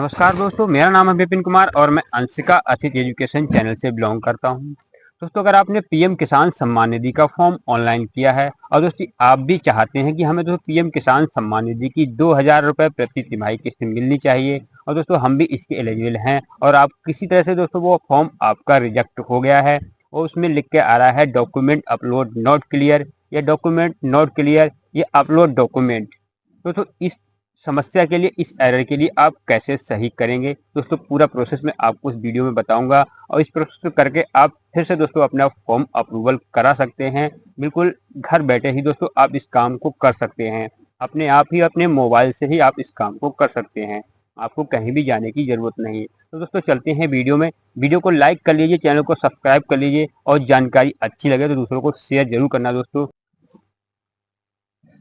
नमस्कार दोस्तों, मेरा नाम है विपिन कुमार और मैं अंशिका अतिथि एजुकेशन चैनल से बिलोंग करता हूं। दोस्तों, अगर आपने पीएम किसान सम्मान निधि का फॉर्म ऑनलाइन किया है और दोस्तों आप भी चाहते हैं कि हमें दोस्तों पीएम किसान सम्मान निधि की 2,000 रुपये प्रति तिमाही किस्त मिलनी चाहिए और दोस्तों हम भी इसके एलिजिबल हैं और आप किसी तरह से दोस्तों वो फॉर्म आपका रिजेक्ट हो गया है और उसमें लिख के आ रहा है डॉक्यूमेंट अपलोड नॉट क्लियर या डॉक्यूमेंट नॉट क्लियर या अपलोड डॉक्यूमेंट। दोस्तों इस समस्या के लिए, इस एरर के लिए आप कैसे सही करेंगे दोस्तों, पूरा प्रोसेस मैं आपको इस वीडियो में बताऊंगा और इस प्रोसेस को करके आप फिर से दोस्तों अपना फॉर्म अप्रूवल करा सकते हैं। बिल्कुल घर बैठे ही दोस्तों आप इस काम को कर सकते हैं। अपने आप ही अपने मोबाइल से ही आप इस काम को कर सकते हैं, आपको कहीं भी जाने की जरूरत नहीं है। तो दोस्तों चलते हैं वीडियो में। वीडियो को लाइक कर लीजिए, चैनल को सब्सक्राइब कर लीजिए और जानकारी अच्छी लगे तो दूसरों को शेयर जरूर करना।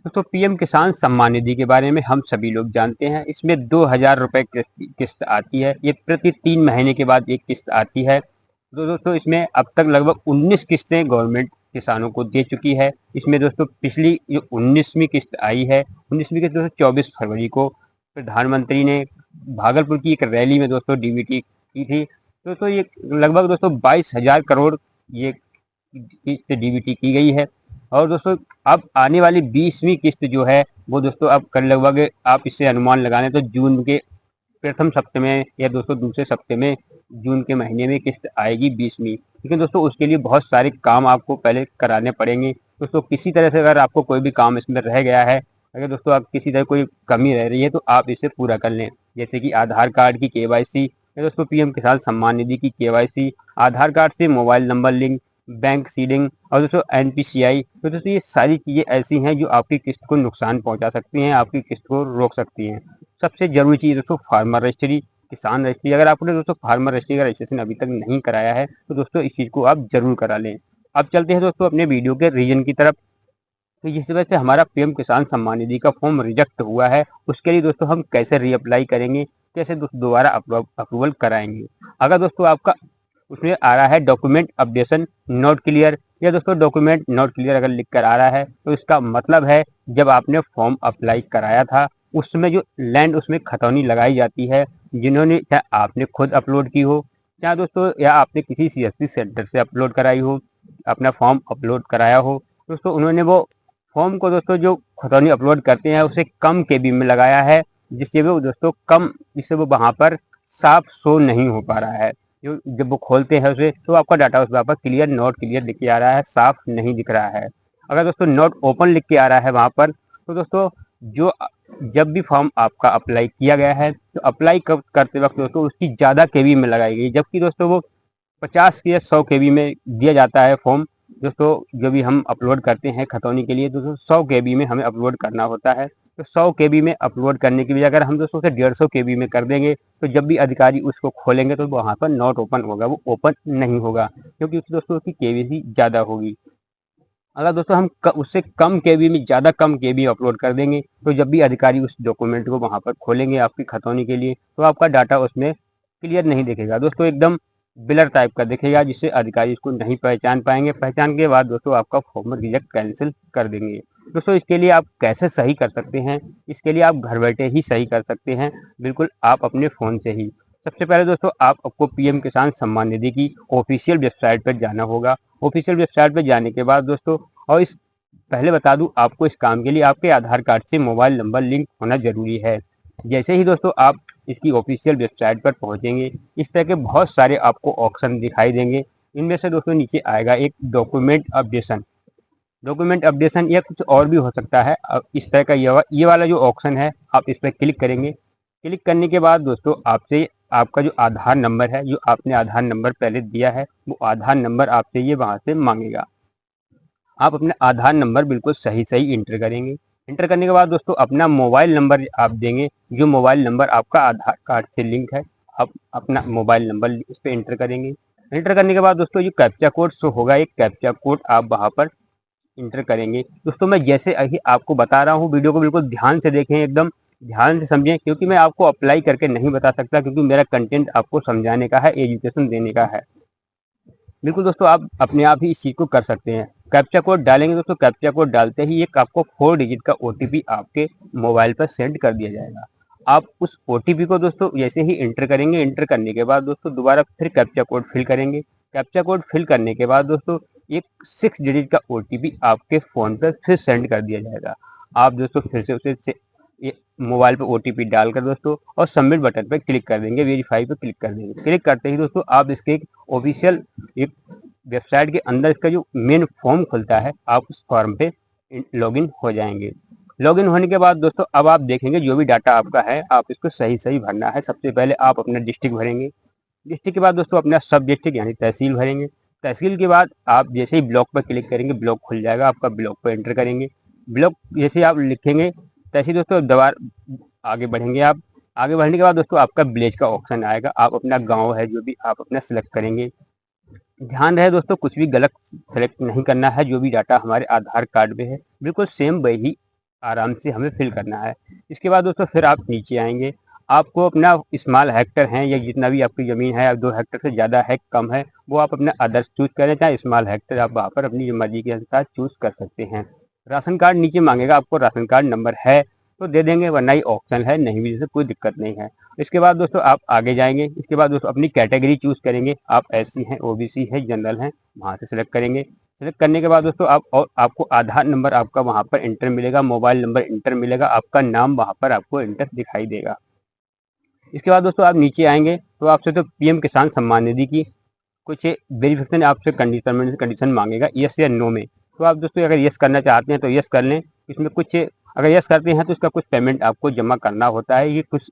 दोस्तों पीएम किसान सम्मान निधि के बारे में हम सभी लोग जानते हैं। इसमें 2,000 रुपये किस्त आती है। ये प्रति 3 महीने के बाद एक किस्त आती है। दोस्तों इसमें अब तक लगभग 19 किस्तें गवर्नमेंट किसानों को दे चुकी है। इसमें दोस्तों पिछली जो 19वीं किस्त आई है, 19वीं किस्त दोस्तों 24 फरवरी को प्रधानमंत्री ने भागलपुर की एक रैली में दोस्तों डीबीटी की थी। दोस्तों ये लगभग दोस्तों 22,000 करोड़ ये किस्त डीबीटी की गई है। और दोस्तों अब आने वाली 20वीं किस्त जो है वो दोस्तों अब कर लगभग आप इससे अनुमान लगा लें तो जून के प्रथम सप्ताह में या दोस्तों दूसरे सप्ताह में जून के महीने में किस्त आएगी 20वीं। लेकिन दोस्तों उसके लिए बहुत सारे काम आपको पहले कराने पड़ेंगे। दोस्तों किसी तरह से अगर आपको कोई भी काम इसमें रह गया है, अगर दोस्तों आप किसी तरह कोई कमी रह रही है तो आप इसे पूरा कर लें। जैसे कि आधार कार्ड की केवाईसी या दोस्तों पीएम किसान सम्मान निधि की केवाईसी, आधार कार्ड से mobile number link, bank seeding और दोस्तों एनपीसीआई। तो दोस्तों ये सारी चीज़ें ऐसी हैं जो आपकी किस्त को नुकसान पहुंचा सकती हैं, आपकी किस्त को रोक सकती हैं। सबसे जरूरी चीज़ दोस्तों फार्मर रजिस्ट्री, किसान रजिस्ट्री। अगर आपने दोस्तों फार्मर रजिस्ट्री का रजिस्ट्रेशन अभी तक नहीं कराया है तो दोस्तों इस चीज़ को आप जरूर करा लें। अब चलते हैं दोस्तों अपने वीडियो के रीजन की तरफ। तो जिस वजह से हमारा पीएम किसान सम्मान निधि का फॉर्म रिजेक्ट हुआ है उसके लिए दोस्तों हम कैसे रीअप्लाई करेंगे, कैसे दोबारा अप्रूवल कराएंगे। अगर दोस्तों आपका उसमें आ रहा है डॉक्यूमेंट अपडेशन नॉट क्लियर या दोस्तों डॉक्यूमेंट नॉट क्लियर अगर लिख कर आ रहा है तो इसका मतलब है जब आपने फॉर्म अप्लाई कराया था उसमें जो लैंड उसमें खतौनी लगाई जाती है, जिन्होंने चाहे आपने खुद अपलोड की हो चाहे दोस्तों या आपने किसी सीएससी सेंटर से अपलोड कराई हो, अपना फॉर्म अपलोड कराया हो, दोस्तों उन्होंने वो फॉर्म को दोस्तों जो खतौनी अपलोड करते हैं उसे कम केबी में लगाया है, जिससे वो वहाँ पर साफ शो नहीं हो पा रहा है। जो जब वो खोलते हैं उसे तो आपका डाटा उस पर क्लियर नॉट क्लियर लिख के आ रहा है, साफ नहीं दिख रहा है। अगर दोस्तों नॉट ओपन लिख के आ रहा है वहाँ पर तो दोस्तों जो जब भी फॉर्म आपका अप्लाई किया गया है तो अप्लाई करते वक्त दोस्तों उसकी ज़्यादा केबी में लगाई गई, जबकि दोस्तों वो 50 या 100 केबी में दिया जाता है फॉर्म। दोस्तों जो भी हम अपलोड करते हैं खतौनी के लिए दोस्तों 100 केबी में हमें अपलोड करना होता है। तो 100 केबी में अपलोड करने की बजाय अगर हम दोस्तों उसे 150 केबी में कर देंगे तो जब भी अधिकारी उसको खोलेंगे तो वहाँ पर नॉट ओपन होगा, वो ओपन नहीं होगा क्योंकि उसकी दोस्तों उसकी केबी ही ज़्यादा होगी। अगर दोस्तों हम उससे कम केबी में ज़्यादा कम केबी अपलोड कर देंगे तो जब भी अधिकारी उस डॉक्यूमेंट को वहाँ पर खोलेंगे आपकी खतौनी के लिए तो आपका डाटा उसमें क्लियर नहीं दिखेगा, दोस्तों एकदम ब्लर टाइप का दिखेगा, जिससे अधिकारी इसको नहीं पहचान पाएंगे। पहचान के बाद दोस्तों आपका फॉर्म रिजेक्ट कैंसिल कर देंगे। दोस्तों इसके लिए आप कैसे सही कर सकते हैं, इसके लिए आप घर बैठे ही सही कर सकते हैं, बिल्कुल आप अपने फ़ोन से ही। सबसे पहले दोस्तों आपको पीएम किसान सम्मान निधि की ऑफिशियल वेबसाइट पर जाना होगा। ऑफिशियल वेबसाइट पर जाने के बाद दोस्तों, और इस पहले बता दूं आपको इस काम के लिए आपके आधार कार्ड से मोबाइल नंबर लिंक होना जरूरी है। जैसे ही दोस्तों आप इसकी ऑफिशियल वेबसाइट पर पहुंचेंगे इस तरह के बहुत सारे आपको ऑप्शन दिखाई देंगे। इनमें से दोस्तों नीचे आएगा एक डॉक्यूमेंट अपडेशन। डॉक्यूमेंट अपडेशन या कुछ और भी हो सकता है। अब इस तरह का ये वाला जो ऑप्शन है आप इस पर क्लिक करेंगे। क्लिक करने के बाद दोस्तों आपसे आपका जो आधार नंबर है, जो आपने आधार नंबर पहले दिया है वो आधार नंबर आपसे ये वहाँ से मांगेगा। आप अपना आधार नंबर बिल्कुल सही सही इंटर करेंगे। इंटर करने के बाद दोस्तों अपना मोबाइल नंबर आप देंगे, जो मोबाइल नंबर आपका आधार कार्ड से लिंक है आप अपना मोबाइल नंबर इस पर इंटर करेंगे। इंटर करने के बाद दोस्तों जो कैप्चा कोड शो होगा, एक कैप्चा कोड आप वहाँ पर इंटर करेंगे। दोस्तों मैं जैसे अभी आपको बता रहा हूँ, वीडियो को बिल्कुल ध्यान से देखें, एकदम ध्यान से समझें, क्योंकि मैं आपको अप्लाई करके नहीं बता सकता, क्योंकि मेरा कंटेंट आपको समझाने का है, एजुकेशन देने का है। बिल्कुल दोस्तों आप अपने आप ही इस चीज़ को कर सकते हैं। कैप्चा कोड डालेंगे दोस्तों, कैप्चा कोड डालते ही एक आपको 4 डिजिट का ओटीपी आपके मोबाइल पर सेंड कर दिया जाएगा। आप उस ओटीपी को दोस्तों जैसे ही एंटर करेंगे, एंटर करने के बाद दोस्तों दोबारा फिर कैप्चा कोड फिल करेंगे। कैप्चा कोड फिल करने के बाद दोस्तों एक 6 डिजिट का ओटीपी आपके फ़ोन पर फिर सेंड कर दिया जाएगा। आप दोस्तों फिर से उसे ये मोबाइल पे ओटीपी डालकर दोस्तों और सबमिट बटन पे क्लिक कर देंगे, वेरीफाई पे क्लिक कर देंगे। क्लिक करते ही दोस्तों आप इसके एक ऑफिशियल एक वेबसाइट के अंदर इसका जो मेन फॉर्म खुलता है, आप उस फॉर्म पे लॉगिन हो जाएंगे। लॉगिन होने के बाद दोस्तों अब आप देखेंगे जो भी डाटा आपका है आप इसको सही भरना है। सबसे पहले आप अपना डिस्ट्रिक्ट भरेंगे। डिस्ट्रिक्ट के बाद दोस्तों अपना सब डिस्ट्रिक्ट यानी तहसील भरेंगे। तहसील के बाद आप जैसे ही ब्लॉक पर क्लिक करेंगे, ब्लॉक खुल जाएगा, आपका ब्लॉक पर एंटर करेंगे। ब्लॉक जैसे आप लिखेंगे तैसे ही दोस्तों दोबारा आगे बढ़ेंगे। आप आगे बढ़ने के बाद दोस्तों आपका विलेज का ऑप्शन आएगा। आप अपना गाँव है जो भी आप अपना सिलेक्ट करेंगे। ध्यान रहे दोस्तों कुछ भी गलत सेलेक्ट नहीं करना है। जो भी डाटा हमारे आधार कार्ड में है बिल्कुल सेम वही आराम से हमें फिल करना है। इसके बाद दोस्तों फिर आप नीचे आएंगे। आपको अपना स्मॉल हेक्टर है या जितना भी आपकी ज़मीन है, 2 हेक्टर से ज़्यादा है कम है, वो आप अपना अदर्स चूज़ करें, चाहे स्मॉल हेक्टर आप वहाँ पर अपनी मर्जी के अनुसार चूज़ कर सकते हैं। राशन कार्ड नीचे मांगेगा, आपको राशन कार्ड नंबर है तो दे देंगे, वरना ही ऑप्शन है, नहीं भी जैसे कोई दिक्कत नहीं है। इसके बाद दोस्तों आप आगे जाएंगे। इसके बाद दोस्तों अपनी कैटेगरी चूज़ करेंगे। आप एससी हैं, ओबीसी है, जनरल हैं, वहाँ से सिलेक्ट करेंगे। सेलेक्ट करने के बाद दोस्तों आपको आधार नंबर आपका वहाँ पर इंटर मिलेगा, मोबाइल नंबर इंटर मिलेगा, आपका नाम वहाँ पर आपको इंटर दिखाई देगा। इसके बाद दोस्तों आप नीचे आएंगे तो आपसे तो पीएम किसान सम्मान निधि की कुछ वेरिफिकेशन आपसे कंडीशन मांगेगा, यस या नो में। तो आप दोस्तों अगर यस करना चाहते हैं तो यस कर लें। इसमें कुछ अगर यस करते हैं तो इसका कुछ पेमेंट आपको जमा करना होता है, ये कुछ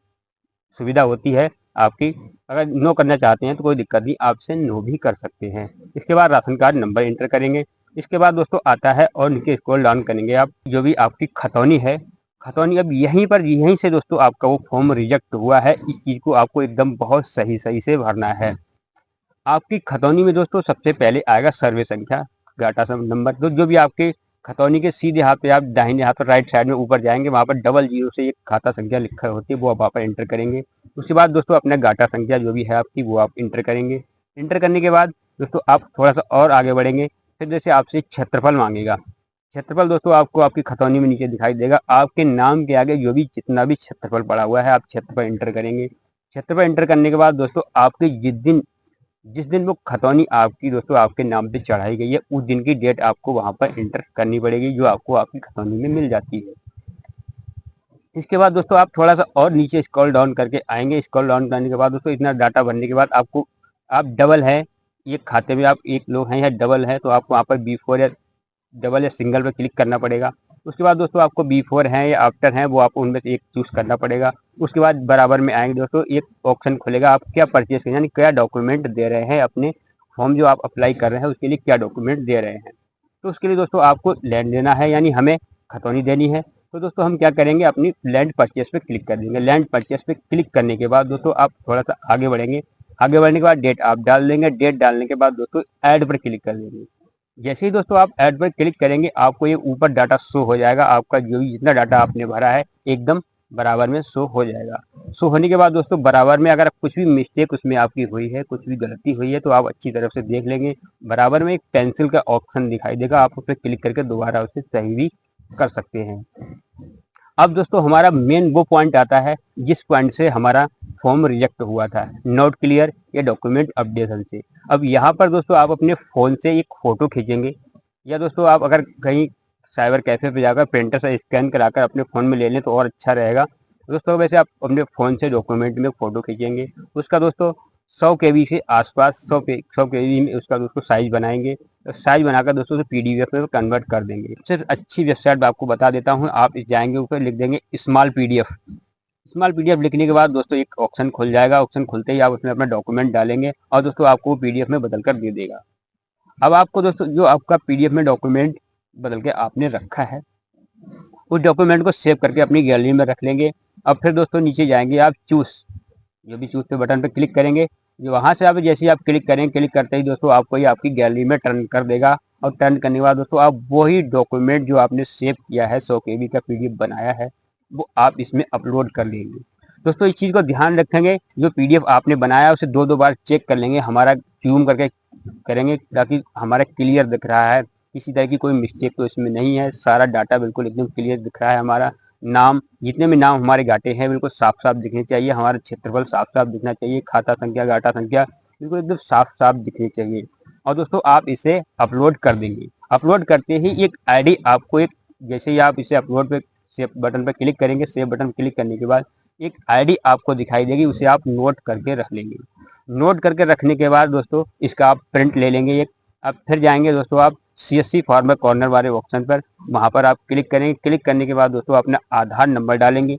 सुविधा होती है आपकी। अगर नो करना चाहते हैं तो कोई दिक्कत नहीं, आपसे नो भी कर सकते हैं। इसके बाद राशन कार्ड नंबर इंटर करेंगे। इसके बाद दोस्तों आता है और नीचे स्क्रॉल डाउन करेंगे आप जो भी आपकी खतौनी है, खतौनी अब यहीं से दोस्तों आपका वो फॉर्म रिजेक्ट हुआ है। इस चीज़ को आपको एकदम बहुत सही से भरना है। आपकी खतौनी में दोस्तों सबसे पहले आएगा सर्वे संख्या डाटा नंबर। तो जो भी आपके खतौनी के सीधे हाथ पे आप दाहिने हाथ पर राइट साइड में ऊपर जाएंगे, वहाँ पर 00 से एक खाता संख्या लिखा होती है, वो आप वहाँ पर एंटर करेंगे। उसके बाद दोस्तों अपना गाटा संख्या जो भी है आपकी वो आप इंटर करेंगे। इंटर करने के बाद दोस्तों आप थोड़ा सा और आगे बढ़ेंगे। फिर जैसे आपसे क्षेत्रफल मांगेगा। क्षेत्रफल दोस्तों आपको आपकी खतौनी में नीचे दिखाई देगा। आपके नाम के आगे जो भी जितना भी क्षेत्रफल पड़ा हुआ है आप क्षेत्रफल इंटर करेंगे। क्षेत्रफल इंटर करने के बाद दोस्तों आपके जिस दिन वो खतौनी आपकी दोस्तों आपके नाम पे चढ़ाई गई है, उस दिन की डेट आपको वहाँ पर इंटर करनी पड़ेगी, जो आपको आपकी खतौनी में मिल जाती है। इसके बाद दोस्तों आप थोड़ा सा और नीचे स्क्रॉल डाउन करके आएंगे। स्क्रॉल डाउन करने के बाद दोस्तों इतना डाटा भरने के बाद आपको आप डबल है ये खाते में आप एक लोग हैं या डबल है तो आपको वहाँ पर B4 या डबल या सिंगल पर क्लिक करना पड़ेगा। उसके बाद दोस्तों आपको B4 है या आफ्टर है वो आपको उनमें से एक चूज़ करना पड़ेगा। उसके बाद बराबर में आएंगे दोस्तों एक ऑप्शन खुलेगा, आप क्या परचेज करें यानी क्या डॉक्यूमेंट दे रहे हैं, अपने फॉर्म जो आप अप्लाई कर रहे हैं उसके लिए क्या डॉक्यूमेंट दे रहे हैं। तो उसके लिए दोस्तों आपको लैंड देना है, यानी हमें खतौनी देनी है। तो दोस्तों हम क्या करेंगे, अपनी लैंड परचेस पे क्लिक कर देंगे। लैंड परचेस पे क्लिक करने के बाद दोस्तों आप थोड़ा सा आगे बढ़ेंगे। आगे बढ़ने के बाद डेट आप डाल देंगे। डेट डालने के बाद दोस्तों ऐड पर क्लिक कर देंगे। जैसे ही दोस्तों आप ऐड पर क्लिक करेंगे आपको ये ऊपर डाटा शो हो जाएगा। आपका जो भी जितना डाटा आपने भरा है एकदम बराबर में शो हो जाएगा। शो होने के बाद दोस्तों बराबर में अगर कुछ भी मिस्टेक उसमें आपकी हुई है, कुछ भी गलती हुई है तो आप अच्छी तरफ से देख लेंगे। बराबर में एक पेंसिल का ऑप्शन दिखाई देगा, आप उस पर क्लिक करके दोबारा उसे सही भी कर सकते हैं। अब दोस्तों हमारा मेन वो पॉइंट आता है जिस पॉइंट से हमारा फॉर्म रिजेक्ट हुआ था, नॉट क्लियर या डॉक्यूमेंट अपडेशन से। अब यहाँ पर दोस्तों आप अपने फ़ोन से एक फ़ोटो खींचेंगे, या दोस्तों आप अगर कहीं साइबर कैफ़े पे जाकर प्रिंटर से स्कैन कराकर अपने फ़ोन में ले लें तो और अच्छा रहेगा। दोस्तों वैसे आप अपने फ़ोन से डॉक्यूमेंट में फ़ोटो खींचेंगे, उसका दोस्तों 100 KB से आसपास 100 KB में उसका दोस्तों साइज़ बनाएंगे। साइज बनाकर दोस्तों PDF में कन्वर्ट कर देंगे। सिर्फ अच्छी वेबसाइट आपको बता देता हूँ, आप जाएंगे ऊपर लिख देंगे स्मॉल PDF। स्मॉल PDF लिखने के बाद दोस्तों एक ऑप्शन खुल जाएगा। ऑप्शन खुलते ही आप उसमें अपना डॉक्यूमेंट डालेंगे और दोस्तों आपको PDF में बदल कर दे देगा। अब आपको दोस्तों जो आपका PDF में डॉक्यूमेंट बदल के आपने रखा है उस डॉक्यूमेंट को सेव करके अपनी गैलरी में रख लेंगे। अब फिर दोस्तों नीचे जाएंगे, आप चूज़ जो भी चूज़ पे बटन पे क्लिक करेंगे, जो वहाँ से आप जैसे ही आप क्लिक करेंगे, क्लिक करते ही दोस्तों आपको ये आपकी गैलरी में टर्न कर देगा। और टर्न करने के बाद दोस्तों आप वही डॉक्यूमेंट जो आपने सेव किया है 100 KB का PDF बनाया है वो आप इसमें अपलोड कर लेंगे। दोस्तों इस चीज़ को ध्यान रखेंगे, जो PDF आपने बनाया उसे 2-2 बार चेक कर लेंगे, हमारा जूम करके करेंगे ताकि हमारा क्लियर दिख रहा है, किसी तरह की कोई मिस्टेक तो इसमें नहीं है, सारा डाटा बिल्कुल एकदम क्लियर दिख रहा है हमारा। नाम, जितने भी नाम हमारे घाटे हैं बिल्कुल साफ साफ दिखने चाहिए, हमारा क्षेत्रफल साफ साफ दिखना चाहिए, खाता संख्या, घाटा संख्या बिल्कुल एकदम साफ साफ दिखनी चाहिए। और दोस्तों आप इसे अपलोड कर देंगे। अपलोड करते ही एक आईडी आपको, एक जैसे ही आप इसे अपलोड पे सेव बटन पर क्लिक करेंगे, सेव बटन क्लिक करने के बाद एक आईडी आपको दिखाई देगी, उसे आप नोट करके रख लेंगे। नोट करके रखने के बाद दोस्तों इसका आप प्रिंट ले लेंगे एक। अब फिर जाएंगे दोस्तों आप CSC फॉर्मेट कॉर्नर वाले ऑप्शन पर, वहां पर आप क्लिक करेंगे। क्लिक करने के बाद दोस्तों अपना आधार नंबर डालेंगे।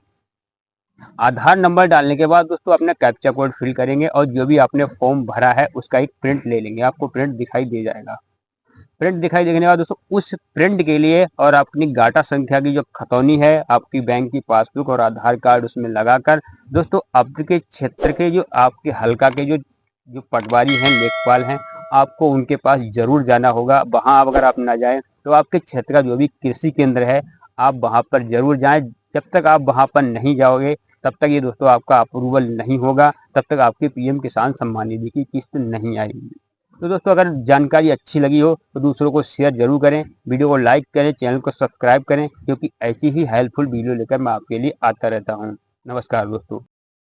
आधार नंबर डालने के बाद दोस्तों अपना कैप्चा कोड फिल करेंगे और जो भी आपने फॉर्म भरा है उसका एक प्रिंट ले लेंगे। आपको प्रिंट दिखाई दे जाएगा। प्रिंट दिखाई देने के बाद दोस्तों उस प्रिंट के लिए और अपनी गाटा संख्या की जो खतौनी है, आपकी बैंक की पासबुक और आधार कार्ड उसमें लगाकर दोस्तों आपके क्षेत्र के जो आपके हल्का के जो पटवारी हैं, लेखपाल हैं, आपको उनके पास जरूर जाना होगा। वहां अगर आप ना जाएं तो आपके क्षेत्र का जो भी कृषि केंद्र है आप वहां पर जरूर जाएं। जब तक आप वहां पर नहीं जाओगे तब तक ये दोस्तों आपका अप्रूवल नहीं होगा, तब तक आपकी PM किसान सम्मान निधि की किस्त नहीं आएगी। तो दोस्तों अगर जानकारी अच्छी लगी हो तो दूसरों को शेयर जरूर करें, वीडियो को लाइक करें, चैनल को सब्सक्राइब करें, क्योंकि ऐसी ही हेल्पफुल वीडियो लेकर मैं आपके लिए आता रहता हूं। नमस्कार दोस्तों।